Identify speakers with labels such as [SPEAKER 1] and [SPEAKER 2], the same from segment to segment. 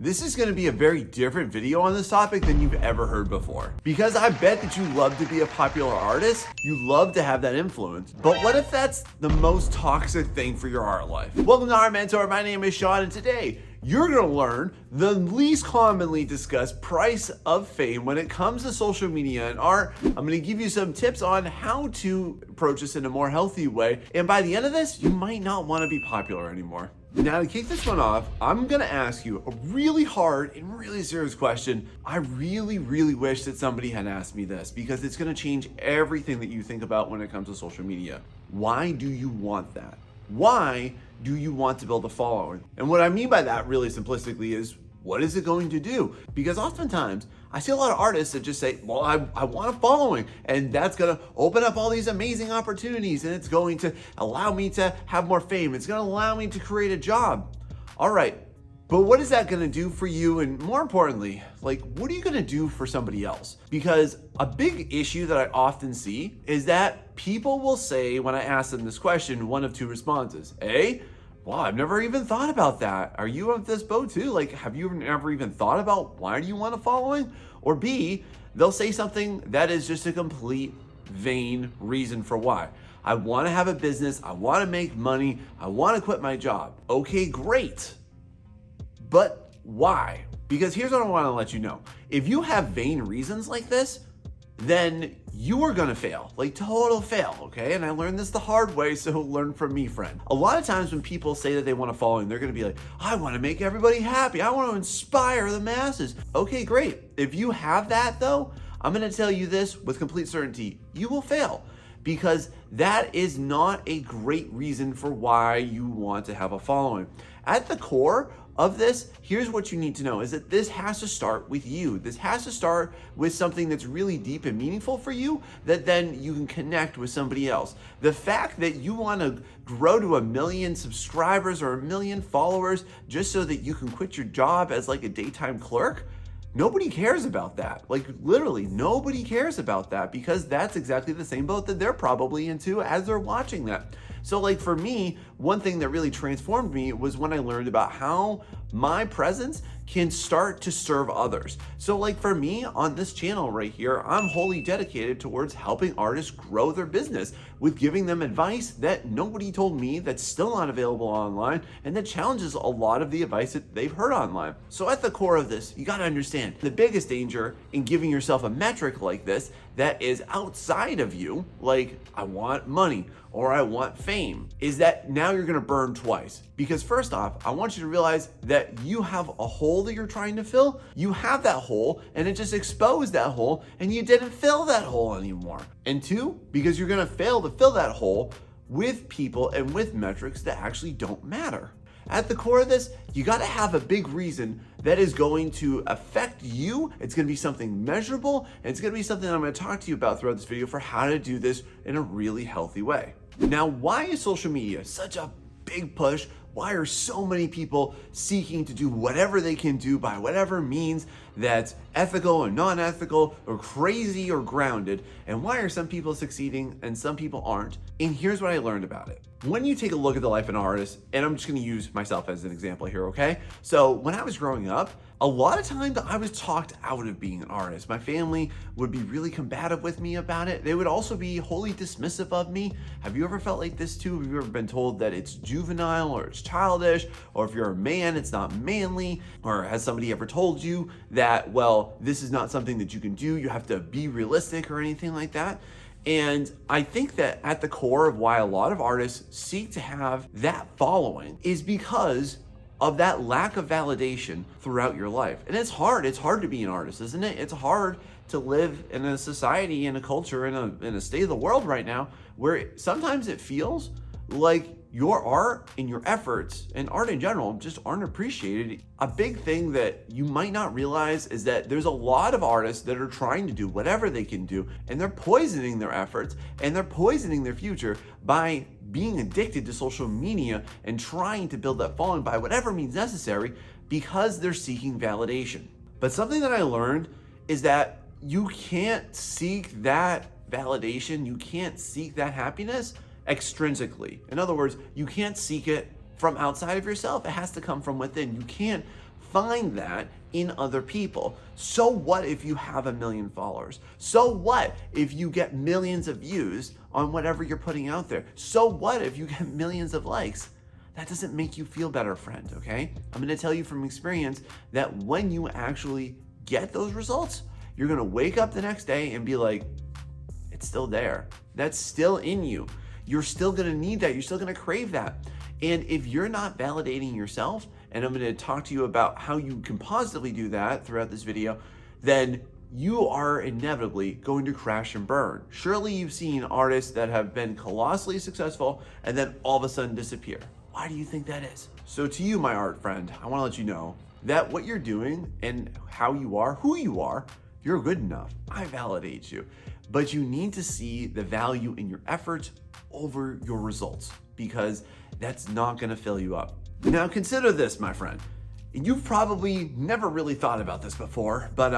[SPEAKER 1] This is going to be a very different video on this topic than you've ever heard before. Because I bet that you love to be a popular artist, you love to have that influence, but what if that's the most toxic thing for your art life? Welcome to Art Mentor, my name is Sean, and today you're going to learn the least commonly discussed price of fame when it comes to social media and art. I'm going to give you some tips on how to approach this in a more healthy way, and by the end of this, you might not want to be popular anymore. Now, to kick this one off, I'm gonna ask you a really hard and really serious question. I really wish that somebody had asked me this because it's gonna change everything that you think about when it comes to social media. Why do you want that? Why do you want to build a following? And what I mean by that really simplistically is, what is it going to do? Because oftentimes, I see a lot of artists that just say, well, I want a following, and that's gonna open up all these amazing opportunities, and it's going to allow me to have more fame. It's gonna allow me to create a job. All right, but what is that gonna do for you? And more importantly, like, what are you gonna do for somebody else? Because a big issue that I often see is that people will say, when I ask them this question, one of two responses. A, wow, I've never even thought about that. Are you on this boat too? Like, have you ever even thought about why do you want a following? Or B, they'll say something that is just a complete vain reason for why. I want to have a business. I want to make money. I want to quit my job. Okay, great. But why? Because here's what I want to let you know. If you have vain reasons like this, then you are gonna fail, like total fail, okay? And I learned this the hard way, so learn from me, friend. A lot of times when people say that they want to follow and they're gonna be like, I wanna make everybody happy, I wanna inspire the masses. Okay, great. If you have that though, I'm gonna tell you this with complete certainty, you will fail. Because that is not a great reason for why you want to have a following. At the core of this, here's what you need to know is that this has to start with you. This has to start with something that's really deep and meaningful for you that then you can connect with somebody else. The fact that you want to grow to 1 million subscribers or 1 million followers just so that you can quit your job as like a daytime clerk, nobody cares about that. Like literally nobody cares about that because that's exactly the same boat that they're probably into as they're watching that. So like for me, one thing that really transformed me was when I learned about how my presence can start to serve others. So like for me on this channel right here, I'm wholly dedicated towards helping artists grow their business with giving them advice that nobody told me that's still not available online and that challenges a lot of the advice that they've heard online. So at the core of this, you gotta understand the biggest danger in giving yourself a metric like this that is outside of you, like I want money or I want fame, is that now you're gonna burn twice. Because first off, I want you to realize that you have a hole that you're trying to fill. You have that hole and it just exposed that hole and you didn't fill that hole anymore. And two, because you're gonna fail to fill that hole with people and with metrics that actually don't matter. At the core of this, you gotta have a big reason that is going to affect you. It's gonna be something measurable, and it's gonna be something I'm gonna talk to you about throughout this video for how to do this in a really healthy way. Now, why is social media such a big push? Why are so many people seeking to do whatever they can do by whatever means that's ethical or non-ethical or crazy or grounded? And why are some people succeeding and some people aren't? And here's what I learned about it. When you take a look at the life of an artist, and I'm just gonna use myself as an example here, okay? So when I was growing up, a lot of times I was talked out of being an artist. My family would be really combative with me about it. They would also be wholly dismissive of me. Have you ever felt like this too? Have you ever been told that it's juvenile or it's childish, or if you're a man, it's not manly? Or has somebody ever told you that, well, this is not something that you can do, you have to be realistic or anything like that? And I think that at the core of why a lot of artists seek to have that following is because of that lack of validation throughout your life. And it's hard to be an artist, isn't it? It's hard to live in a society, in a culture, in a state of the world right now where sometimes it feels like your art and your efforts and art in general just aren't appreciated. A big thing that you might not realize is that there's a lot of artists that are trying to do whatever they can do, and they're poisoning their efforts and they're poisoning their future by being addicted to social media and trying to build that following by whatever means necessary because they're seeking validation. But something that I learned is that you can't seek that validation, you can't seek that happiness extrinsically. In other words, you can't seek it from outside of yourself. It has to come from within. You can't find that in other people. So what if you have 1 million followers? So what if you get millions of views on whatever you're putting out there? So what if you get millions of likes? That doesn't make you feel better, friend, okay? I'm gonna tell you from experience that when you actually get those results, you're gonna wake up the next day and be like, it's still there. That's still in you. You're still gonna need that. You're still gonna crave that. And if you're not validating yourself, and I'm gonna talk to you about how you can positively do that throughout this video, then you are inevitably going to crash and burn. Surely you've seen artists that have been colossally successful and then all of a sudden disappear. Why do you think that is? So to you, my art friend, I wanna let you know that what you're doing and how you are, who you are, you're good enough. I validate you. But you need to see the value in your efforts over your results, because that's not gonna fill you up. Now consider this, my friend. You've probably never really thought about this before, but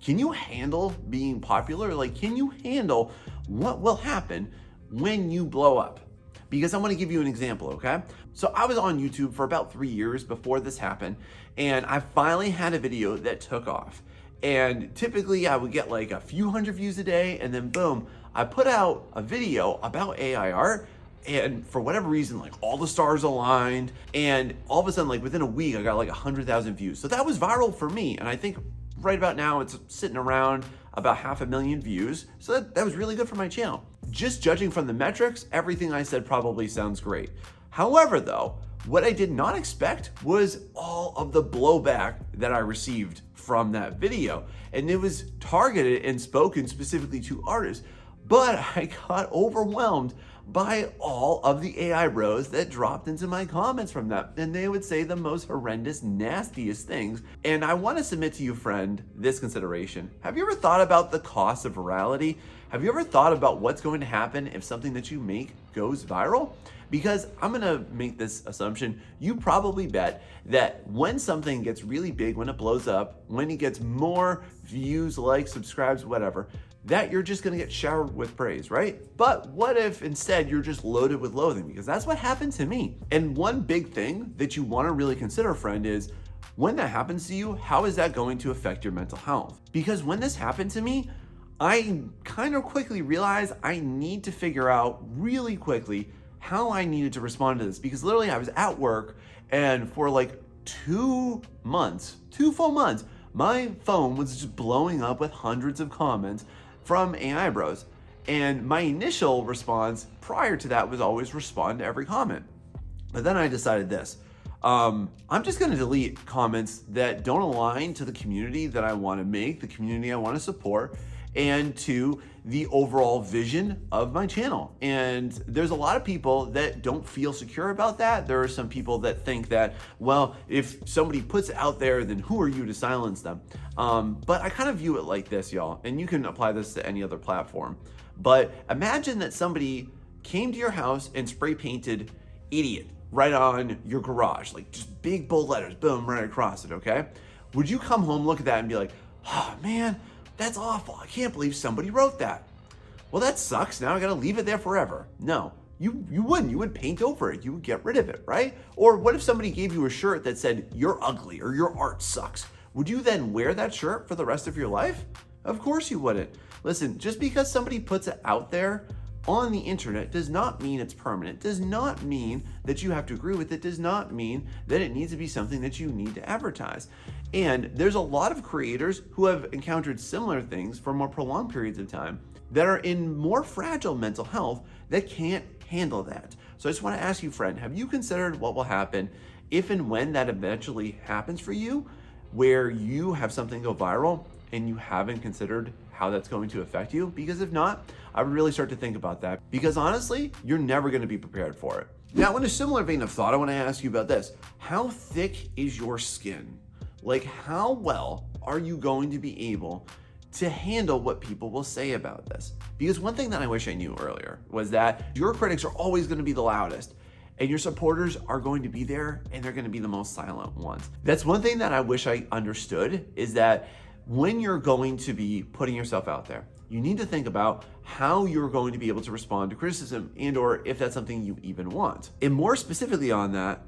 [SPEAKER 1] can you handle being popular? Like, can you handle what will happen when you blow up? Because I want to give you an example, okay? So I was on YouTube for about 3 years before this happened, and I finally had a video that took off. And typically I would get like a few hundred views a day, and then boom, I put out a video about AI art, and for whatever reason, like all the stars aligned, and all of a sudden, like within a week, I got like 100,000 views. So that was viral for me, and I think right about now it's sitting around about 500,000 views. So that was really good for my channel. Just judging from the metrics, everything I said probably sounds great. However though, what I did not expect was all of the blowback that I received from that video. And it was targeted and spoken specifically to artists, but I got overwhelmed by all of the AI bros that dropped into my comments from that. And they would say the most horrendous, nastiest things. And I want to submit to you, friend, this consideration. Have you ever thought about the cost of virality? Have you ever thought about what's going to happen if something that you make goes viral? Because I'm gonna make this assumption, you probably bet that when something gets really big, when it blows up, when it gets more views, likes, subscribes, whatever, that you're just gonna get showered with praise, right? But what if instead you're just loaded with loathing? Because that's what happened to me. And one big thing that you wanna really consider, friend, is when that happens to you, how is that going to affect your mental health? Because when this happened to me, I kind of quickly realized I need to figure out really quickly how I needed to respond to this, because literally I was at work, and for like 2 full months, my phone was just blowing up with hundreds of comments from AI bros. And my initial response prior to that was always respond to every comment. But then I decided this, I'm just gonna delete comments that don't align to the community that I wanna make, the community I wanna support, and to the overall vision of my channel. And there's a lot of people that don't feel secure about that. There are some people that think that, well, if somebody puts it out there, then who are you to silence them? But I kind of view it like this, y'all, and you can apply this to any other platform. But imagine that somebody came to your house and spray painted idiot right on your garage, like just big bold letters, boom, right across it, okay? Would you come home, look at that and be like, oh man, that's awful. I can't believe somebody wrote that. Well, that sucks. Now I gotta leave it there forever. No, you wouldn't. You would paint over it. You would get rid of it, right? Or what if somebody gave you a shirt that said, you're ugly or your art sucks? Would you then wear that shirt for the rest of your life? Of course you wouldn't. Listen, just because somebody puts it out there on the internet does not mean it's permanent, does not mean that you have to agree with it, does not mean that it needs to be something that you need to advertise. And there's a lot of creators who have encountered similar things for more prolonged periods of time that are in more fragile mental health that can't handle that. So I just want to ask you, friend, have you considered what will happen if and when that eventually happens for you, where you have something go viral and you haven't considered how that's going to affect you? Because if not, I would really start to think about that, because honestly, you're never going to be prepared for it. Now, in a similar vein of thought, I want to ask you about this. How thick is your skin? Like, how well are you going to be able to handle what people will say about this? Because one thing that I wish I knew earlier was that your critics are always going to be the loudest, and your supporters are going to be there, and they're going to be the most silent ones. That's one thing that I wish I understood, is that when you're going to be putting yourself out there, you need to think about how you're going to be able to respond to criticism, and or if that's something you even want. And more specifically on that,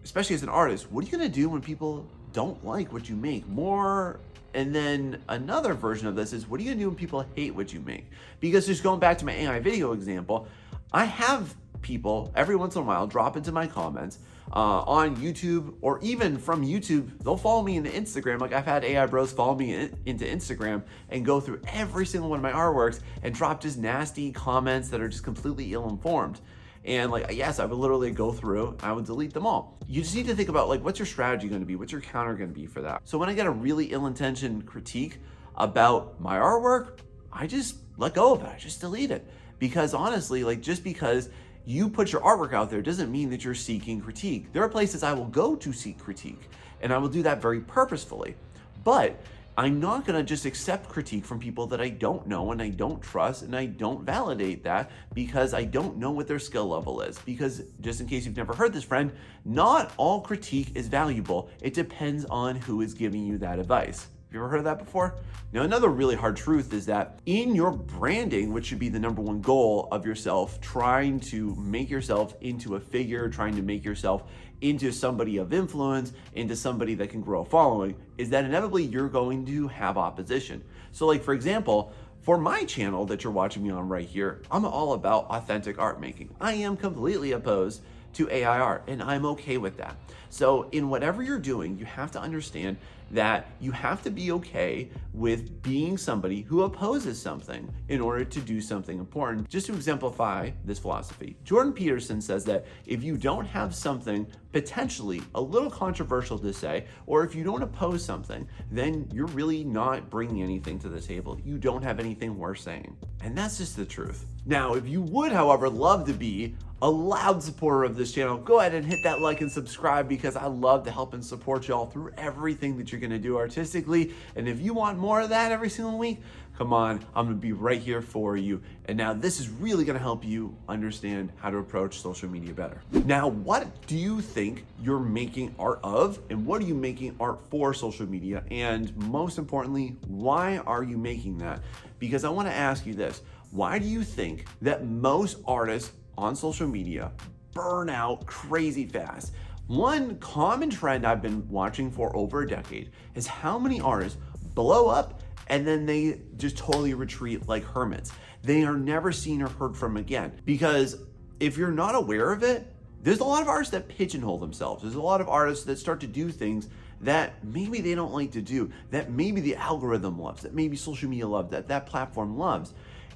[SPEAKER 1] especially as an artist, what are you gonna do when people don't like what you make? More. And then another version of this is, what are you gonna do when people hate what you make? Because just going back to my AI video example, I have people every once in a while drop into my comments on YouTube, or even from YouTube, they'll follow me into Instagram. Like I've had AI bros follow me into Instagram and go through every single one of my artworks and drop just nasty comments that are just completely ill-informed. And like, yes, I would literally go through, I would delete them all. You just need to think about like, what's your strategy gonna be? What's your counter gonna be for that? So when I get a really ill-intentioned critique about my artwork, I just let go of it, I just delete it. Because honestly, like just because you put your artwork out there doesn't mean that you're seeking critique. There are places I will go to seek critique, and I will do that very purposefully. But I'm not gonna just accept critique from people that I don't know and I don't trust, and I don't validate that because I don't know what their skill level is. Because just in case you've never heard this, friend, not all critique is valuable. It depends on who is giving you that advice. Have you ever heard of that before? Now, another really hard truth is that in your branding, which should be the number one goal of yourself, trying to make yourself into a figure, trying to make yourself into somebody of influence, into somebody that can grow a following, is that inevitably you're going to have opposition. So like, for example, for my channel that you're watching me on right here, I'm all about authentic art making. I am completely opposed to AI art, and I'm okay with that. So in whatever you're doing, you have to understand that you have to be okay with being somebody who opposes something in order to do something important. Just to exemplify this philosophy, Jordan Peterson says that if you don't have something potentially a little controversial to say, or if you don't oppose something, then you're really not bringing anything to the table. You don't have anything worth saying. And that's just the truth. Now, if you would, however, love to be a loud supporter of this channel, go ahead and hit that like and subscribe, because I love to help and support y'all through everything that you're gonna do artistically. And if you want more of that every single week, come on, I'm gonna be right here for you. And now this is really gonna help you understand how to approach social media better. Now, what do you think you're making art of? And what are you making art for social media? And most importantly, why are you making that? Because I wanna ask you this, why do you think that most artists on social media burn out crazy fast? One common trend I've been watching for over a decade is how many artists blow up and then they just totally retreat like hermits. They are never seen or heard from again. Because if you're not aware of it, there's a lot of artists that pigeonhole themselves. There's a lot of artists that start to do things that maybe they don't like to do, that maybe the algorithm loves, that maybe social media loves, that platform loves.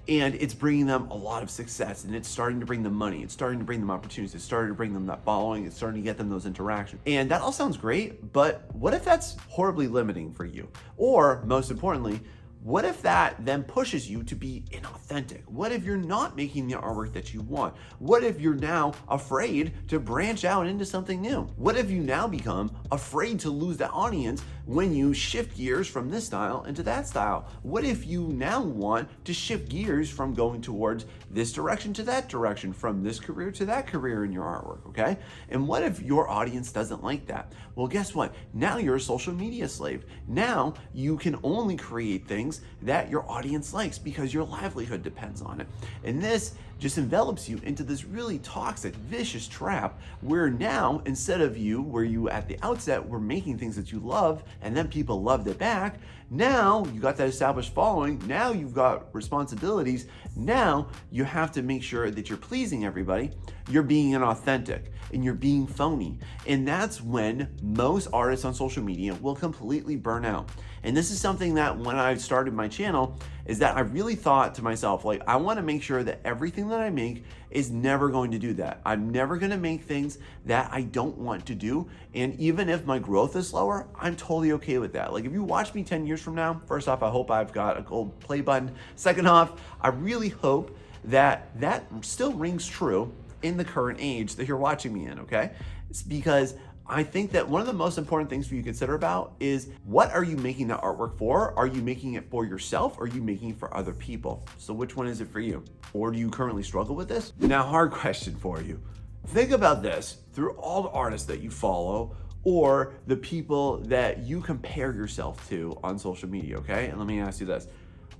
[SPEAKER 1] And it's bringing them a lot of success, and it's starting to bring them money. It's starting to bring them opportunities. It's starting to bring them that following. It's starting to get them those interactions. And that all sounds great, but what if that's horribly limiting for you? Or most importantly, what if that then pushes you to be inauthentic? What if you're not making the artwork that you want? What if you're now afraid to branch out into something new? What if you now become afraid to lose that audience when you shift gears from this style into that style? What if you now want to shift gears from going towards this direction to that direction, from this career to that career in your artwork, okay? And what if your audience doesn't like that? Well, guess what? Now you're a social media slave. Now you can only create things that your audience likes because your livelihood depends on it. And this just envelops you into this really toxic, vicious trap where now, instead of where you at the outset were making things that you love and then people loved it back, now you got that established following, now you've got responsibilities, now you have to make sure that you're pleasing everybody, you're being inauthentic and you're being phony. And that's when most artists on social media will completely burn out. And this is something that when I started my channel, is that I really thought to myself, like, I want to make sure that everything that I make is never going to do that. I'm never going to make things that I don't want to do. And even if my growth is slower, I'm totally okay with that. Like, if you watch me 10 years from now, first off, I hope I've got a gold play button. Second off, I really hope that that still rings true in the current age that you're watching me in, okay? It's because I think that one of the most important things for you to consider about is, what are you making that artwork for? Are you making it for yourself, or are you making it for other people? So which one is it for you? Or do you currently struggle with this? Now, hard question for you. Think about this. Through all the artists that you follow, or the people that you compare yourself to on social media, okay? And let me ask you this.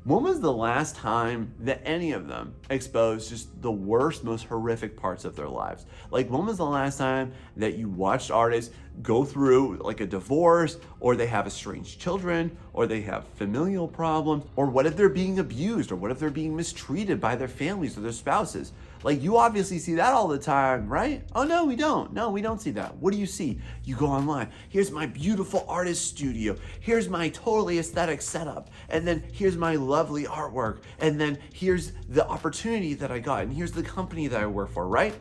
[SPEAKER 1] When was the last time that any of them exposed just the worst, most horrific parts of their lives? Like, when was the last time that you watched artists go through like a divorce, or they have estranged children, or they have familial problems, or what if they're being abused, or what if they're being mistreated by their families or their spouses? Like, you obviously see that all the time, right? Oh, no, we don't. No, we don't see that. What do you see? You go online. Here's my beautiful artist studio. Here's my totally aesthetic setup. And then here's my lovely artwork. And then here's the opportunity that I got. And here's the company that I work for, right?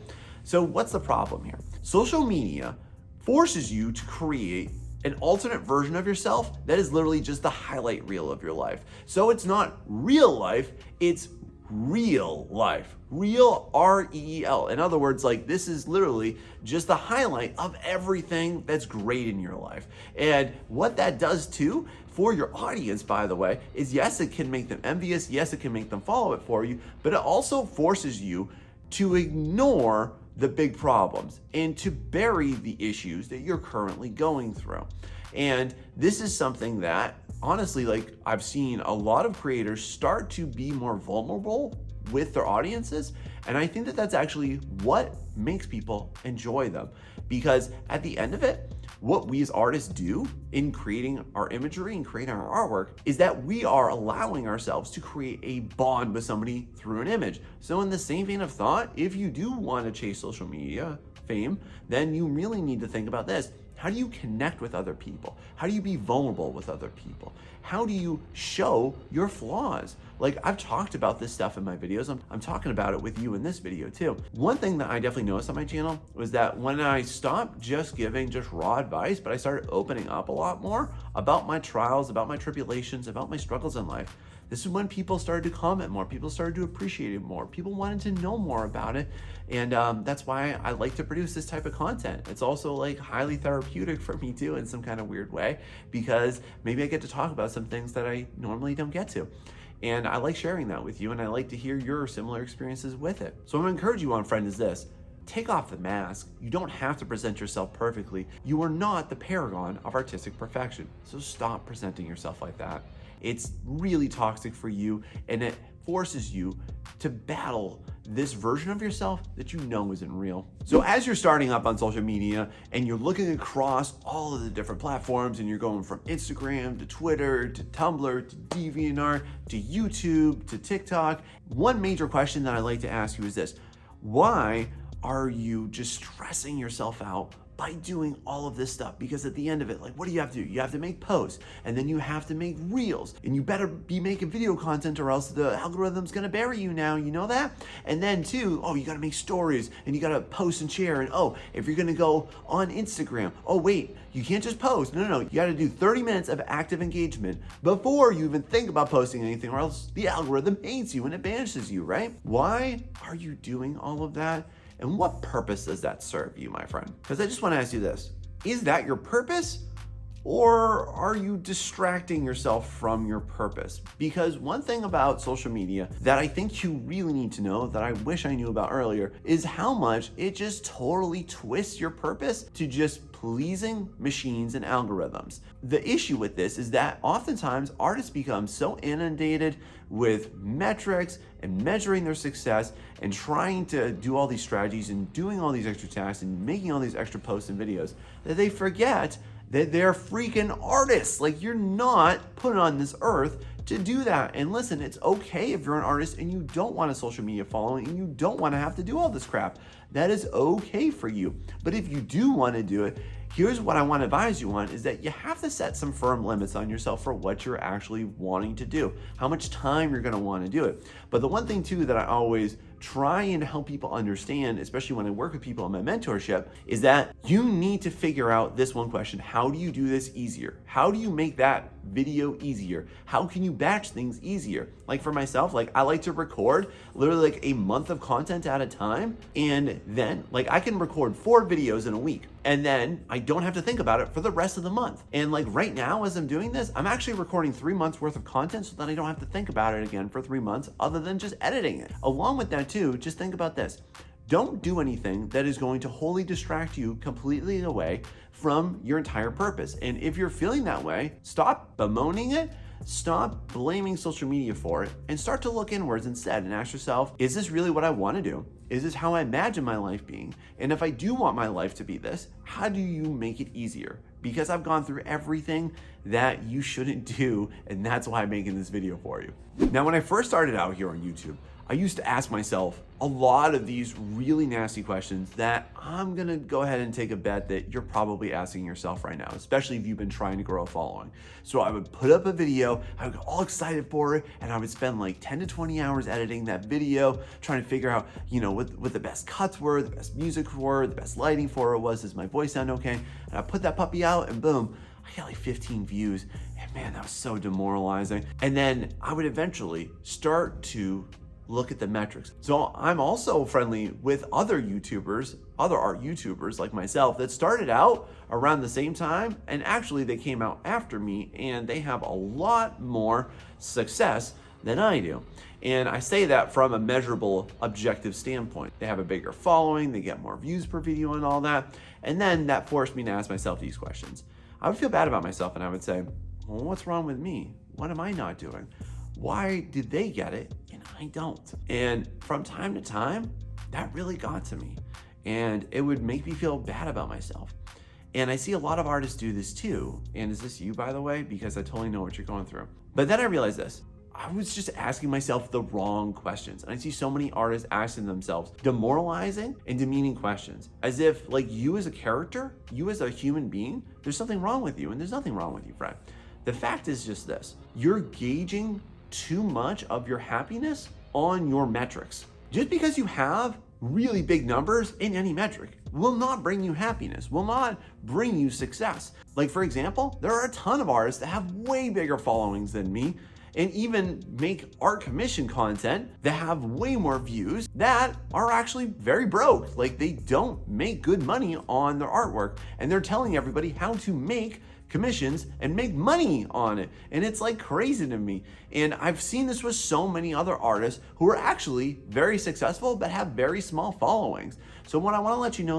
[SPEAKER 1] So what's the problem here? Social media forces you to create an alternate version of yourself that is literally just the highlight reel of your life. So it's not real life, it's real life. Real, R-E-E-L. In other words, like, this is literally just the highlight of everything that's great in your life. And what that does too, for your audience, by the way, is yes, it can make them envious. Yes, it can make them follow it for you, but it also forces you to ignore the big problems and to bury the issues that you're currently going through. And this is something that, honestly, like, I've seen a lot of creators start to be more vulnerable with their audiences. And I think that that's actually what makes people enjoy them. Because at the end of it, what we as artists do in creating our imagery and creating our artwork is that we are allowing ourselves to create a bond with somebody through an image. So in the same vein of thought, if you do want to chase social media fame, then you really need to think about this. How do you connect with other people? How do you be vulnerable with other people? How do you show your flaws? Like, I've talked about this stuff in my videos. I'm talking about it with you in this video too. One thing that I definitely noticed on my channel was that when I stopped just giving just raw advice, but I started opening up a lot more about my trials, about my tribulations, about my struggles in life, this is when people started to comment more. People started to appreciate it more. People wanted to know more about it. And that's why I like to produce this type of content. It's also like highly therapeutic for me too, in some kind of weird way, because maybe I get to talk about some things that I normally don't get to. And I like sharing that with you, and I like to hear your similar experiences with it. So I'm gonna encourage you on, friend, is this. Take off the mask. You don't have to present yourself perfectly. You are not the paragon of artistic perfection. So stop presenting yourself like that. It's really toxic for you, and it forces you to battle this version of yourself that you know isn't real. So as you're starting up on social media and you're looking across all of the different platforms, and you're going from Instagram to Twitter to Tumblr to DeviantArt to YouTube to TikTok, one major question that I like to ask you is this: why are you just stressing yourself out by doing all of this stuff? Because at the end of it, like, what do? You have to make posts, and then you have to make reels, and you better be making video content or else the algorithm's gonna bury you now, you know that? And then too, oh, you gotta make stories, and you gotta post and share, and oh, if you're gonna go on Instagram, oh wait, you can't just post. No, you gotta do 30 minutes of active engagement before you even think about posting anything, or else the algorithm hates you and it banishes you, right? Why are you doing all of that? And what purpose does that serve you, my friend? Because I just want to ask you this. Is that your purpose? Or are you distracting yourself from your purpose? Because one thing about social media that I think you really need to know, that I wish I knew about earlier, is how much it just totally twists your purpose to just pleasing machines and algorithms. The issue with this is that oftentimes artists become so inundated with metrics and measuring their success and trying to do all these strategies and doing all these extra tasks and making all these extra posts and videos that they forget that they're freaking artists. Like, you're not put on this earth to do that. And listen, it's okay if you're an artist and you don't want a social media following and you don't want to have to do all this crap. That is okay for you. But if you do want to do it, here's what I want to advise you on, is that you have to set some firm limits on yourself for what you're actually wanting to do, how much time you're going to want to do it. But the one thing too that I always try and help people understand, especially when I work with people in my mentorship, is that you need to figure out this one question: how do you do this easier? How do you make that video easier? How can you batch things easier? Like for myself, like I like to record literally like a month of content at a time, and then like I can record 4 videos in a week, and then I don't have to think about it for the rest of the month. And like right now, as I'm doing this, I'm actually recording 3 months worth of content so that I don't have to think about it again for 3 months, other than just editing it. Along with that too, just think about this. Don't do anything that is going to wholly distract you completely away from your entire purpose. And if you're feeling that way, stop bemoaning it. stop blaming social media for it and start to look inwards instead and ask yourself, is this really what I want to do? Is this how I imagine my life being? And if I do want my life to be this, how do you make it easier? Because I've gone through everything that you shouldn't do, and that's why I'm making this video for you. Now, when I first started out here on YouTube, I used to ask myself a lot of these really nasty questions that I'm gonna go ahead and take a bet that you're probably asking yourself right now, especially if you've been trying to grow a following. So I would put up a video, I would get all excited for it, and I would spend like 10 to 20 hours editing that video, trying to figure out, what the best cuts were, the best music were, the best lighting for it was, does my voice sound okay? And I put that puppy out and boom, I got like 15 views. And man, that was so demoralizing. And then I would eventually start to look at the metrics. So I'm also friendly with other YouTubers, other art YouTubers like myself that started out around the same time, and actually they came out after me and they have a lot more success than I do. And I say that from a measurable, objective standpoint. They have a bigger following, they get more views per video and all that. And then that forced me to ask myself these questions. I would feel bad about myself and I would say, well, what's wrong with me? What am I not doing? Why did they get it and I don't? And from time to time, that really got to me. And it would make me feel bad about myself. And I see a lot of artists do this too. And is this you, by the way? Because I totally know what you're going through. But then I realized this. I was just asking myself the wrong questions. And I see so many artists asking themselves demoralizing and demeaning questions, as if like you as a character, you as a human being, there's something wrong with you, and there's nothing wrong with you, friend. The fact is just this: you're gauging too much of your happiness on your metrics. Just because you have really big numbers in any metric will not bring you happiness, will not bring you success. Like for example, there are a ton of artists that have way bigger followings than me and even make art commission content that have way more views that are actually very broke. Like they don't make good money on their artwork, and they're telling everybody how to make commissions and make money on it. And it's like crazy to me. And I've seen this with so many other artists who are actually very successful but have very small followings. So what I want to let you know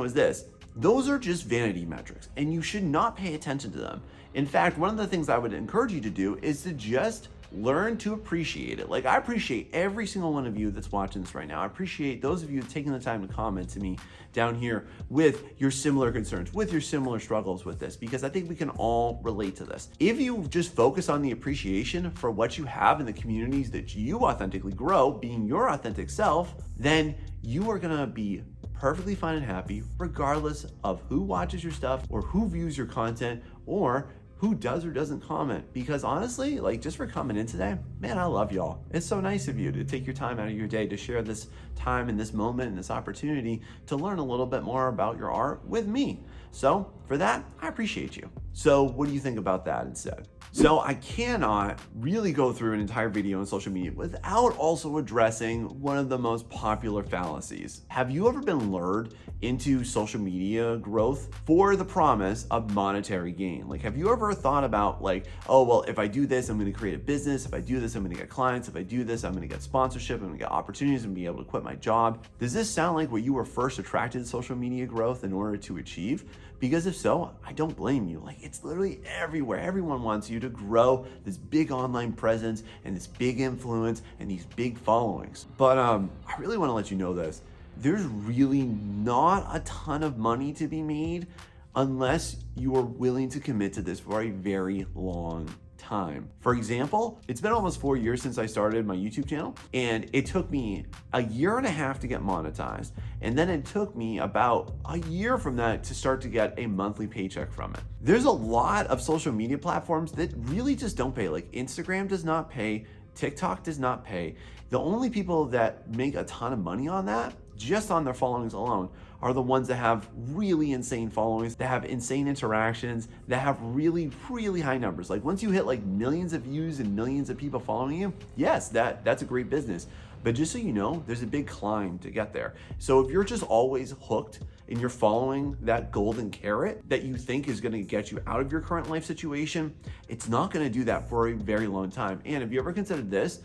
[SPEAKER 1] is this: those are just vanity metrics and you should not pay attention to them. In fact, one of the things I would encourage you to do is to just learn to appreciate it. Like I appreciate every single one of you that's watching this right now. I appreciate those of you taking the time to comment to me down here with your similar concerns, with your similar struggles with this, because I think we can all relate to this. If you just focus on the appreciation for what you have in the communities that you authentically grow, being your authentic self, then you are gonna be perfectly fine and happy regardless of who watches your stuff or who views your content or who does or doesn't comment. Because honestly, like just for coming in today, man, I love y'all. It's so nice of you to take your time out of your day to share this time and this moment and this opportunity to learn a little bit more about your art with me. So for that, I appreciate you. So what do you think about that instead? So I cannot really go through an entire video on social media without also addressing one of the most popular fallacies. Have you ever been lured into social media growth for the promise of monetary gain? Like, have you ever thought about like, oh, well, if I do this, I'm going to create a business. If I do this, I'm going to get clients. If I do this, I'm going to get sponsorship. I'm going to get opportunities and be able to quit my job. Does this sound like what you were first attracted to social media growth in order to achieve? Because if so, I don't blame you. Like it's literally everywhere. Everyone wants you to grow this big online presence and this big influence and these big followings. But I really want to let you know this. There's really not a ton of money to be made unless you are willing to commit to this for a very long time. For example, it's been almost 4 years since I started my YouTube channel, and it took me a year and a half to get monetized. And then it took me about a year from that to start to get a monthly paycheck from it. There's a lot of social media platforms that really just don't pay. Like Instagram does not pay, TikTok does not pay. The only people that make a ton of money on that, just on their followings alone, are the ones that have really insane followings, that have insane interactions, that have really, really high numbers. Like once you hit like millions of views and millions of people following you, yes, that's a great business. But just so you know, there's a big climb to get there. So if you're just always hooked and you're following that golden carrot that you think is gonna get you out of your current life situation, it's not gonna do that for a very long time. And if you ever considered this,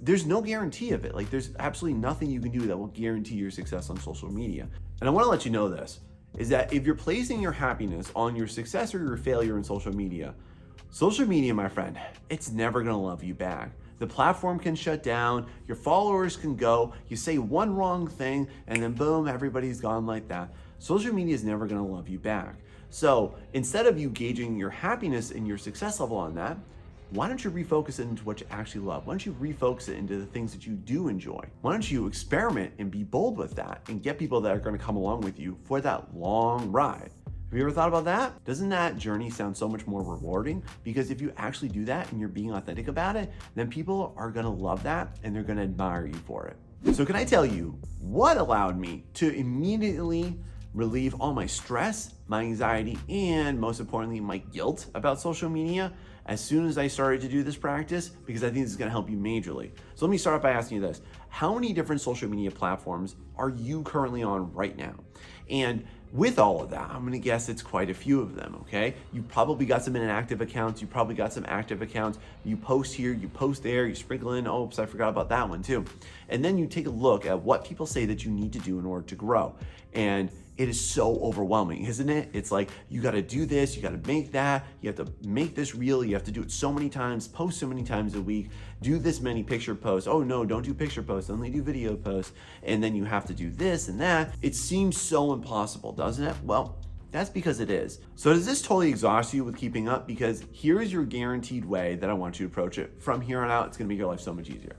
[SPEAKER 1] there's no guarantee of it. Like there's absolutely nothing you can do that will guarantee your success on social media. And I want to let you know this, is that if you're placing your happiness on your success or your failure in social media, Social media, my friend, it's never gonna love you back. The platform can shut down, your followers can go, you say one wrong thing, and then boom, everybody's gone like that. Social media is never gonna love you back. So instead of you gauging your happiness and your success level on that, why don't you refocus it into what you actually love? Why don't you refocus it into the things that you do enjoy? Why don't you experiment and be bold with that and get people that are gonna come along with you for that long ride? Have you ever thought about that? Doesn't that journey sound so much more rewarding? Because if you actually do that and you're being authentic about it, then people are gonna love that and they're gonna admire you for it. So can I tell you what allowed me to immediately relieve all my stress, my anxiety, and most importantly, my guilt about social media as soon as I started to do this practice? Because I think this is gonna help you majorly. So let me start off by asking you this. How many different social media platforms are you currently on right now? And with all of that, I'm gonna guess it's quite a few of them, okay? You probably got some inactive accounts, you probably got some active accounts, you post here, you post there, you sprinkle in, oops, I forgot about that one too. And then you take a look at what people say that you need to do in order to grow. And it is so overwhelming, isn't it? It's like, you gotta do this, you gotta make that, you have to make this reel, you have to do it so many times, post so many times a week, do this many picture posts. Oh no, don't do picture posts, only do video posts. And then you have to do this and that. It seems so impossible, doesn't it? Well, that's because it is. So does this totally exhaust you with keeping up? Because here's your guaranteed way that I want you to approach it. From here on out, it's gonna make your life so much easier.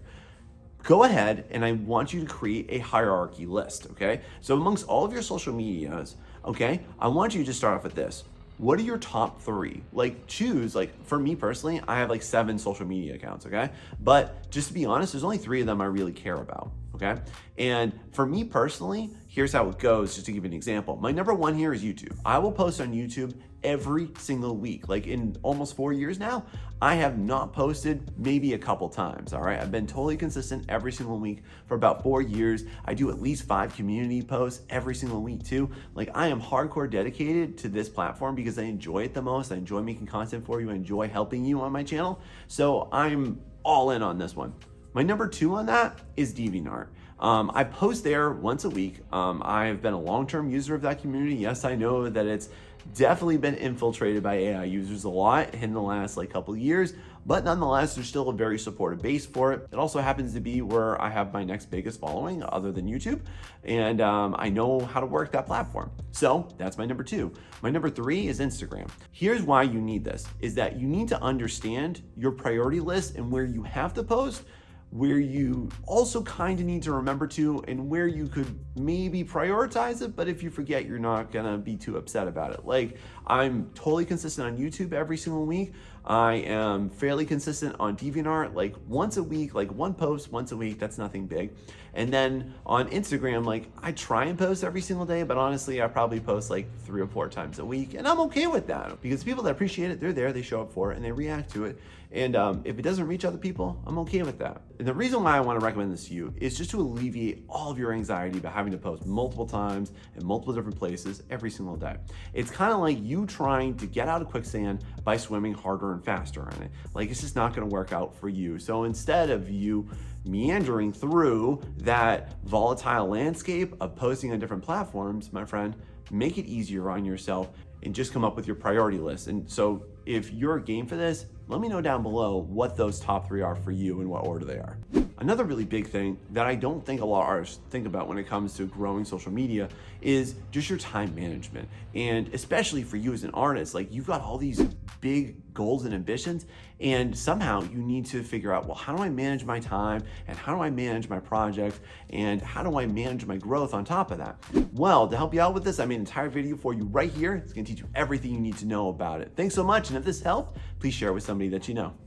[SPEAKER 1] Go ahead and I want you to create a hierarchy list, okay? So amongst all of your social medias, okay, I want you to start off with this. What are your top 3? Like choose, like for me personally, I have like 7 social media accounts, okay? But just to be honest, there's only 3 of them I really care about, okay? And for me personally, here's how it goes, just to give you an example. My number 1 here is YouTube. I will post on YouTube every single week. Like in almost 4 years now, I have not posted maybe a couple times, all right? I've been totally consistent every single week for about 4 years. I do at least 5 community posts every single week too. Like I am hardcore dedicated to this platform because I enjoy it the most. I enjoy making content for you. I enjoy helping you on my channel. So I'm all in on this one. My number 2 on that is DeviantArt. I post there once a week. I've been a long-term user of that community. Yes, I know that it's definitely been infiltrated by AI users a lot in the last couple of years, but nonetheless, there's still a very supportive base for it. It also happens to be where I have my next biggest following other than YouTube, and I know how to work that platform. So that's my number 2. My number 3 is Instagram. Here's why you need this, is that you need to understand your priority list and where you have to post, where you also kind of need to remember to, and where you could maybe prioritize it, but if you forget, you're not gonna be too upset about it. Like, I'm totally consistent on YouTube every single week. I am fairly consistent on DeviantArt, like once a week, like one post once a week, that's nothing big. And then on Instagram, like I try and post every single day, but honestly, I probably post like 3 or 4 times a week. And I'm okay with that because people that appreciate it, they're there, they show up for it and they react to it. And if it doesn't reach other people, I'm okay with that. And the reason why I want to recommend this to you is just to alleviate all of your anxiety about having to post multiple times in multiple different places every single day. It's kind of like you trying to get out of quicksand by swimming harder and faster in it. Like it's just not going to work out for you. So instead of you meandering through that volatile landscape of posting on different platforms, my friend, make it easier on yourself and just come up with your priority list. And so if you're game for this, let me know down below what those top 3 are for you and what order they are. Another really big thing that I don't think a lot of artists think about when it comes to growing social media is just your time management. And especially for you as an artist, like you've got all these big goals and ambitions, and somehow you need to figure out, well, how do I manage my time, and how do I manage my project, and how do I manage my growth on top of that? Well, to help you out with this, I made an entire video for you right here. It's gonna teach you everything you need to know about it. Thanks so much, and if this helped, please share it with somebody that you know.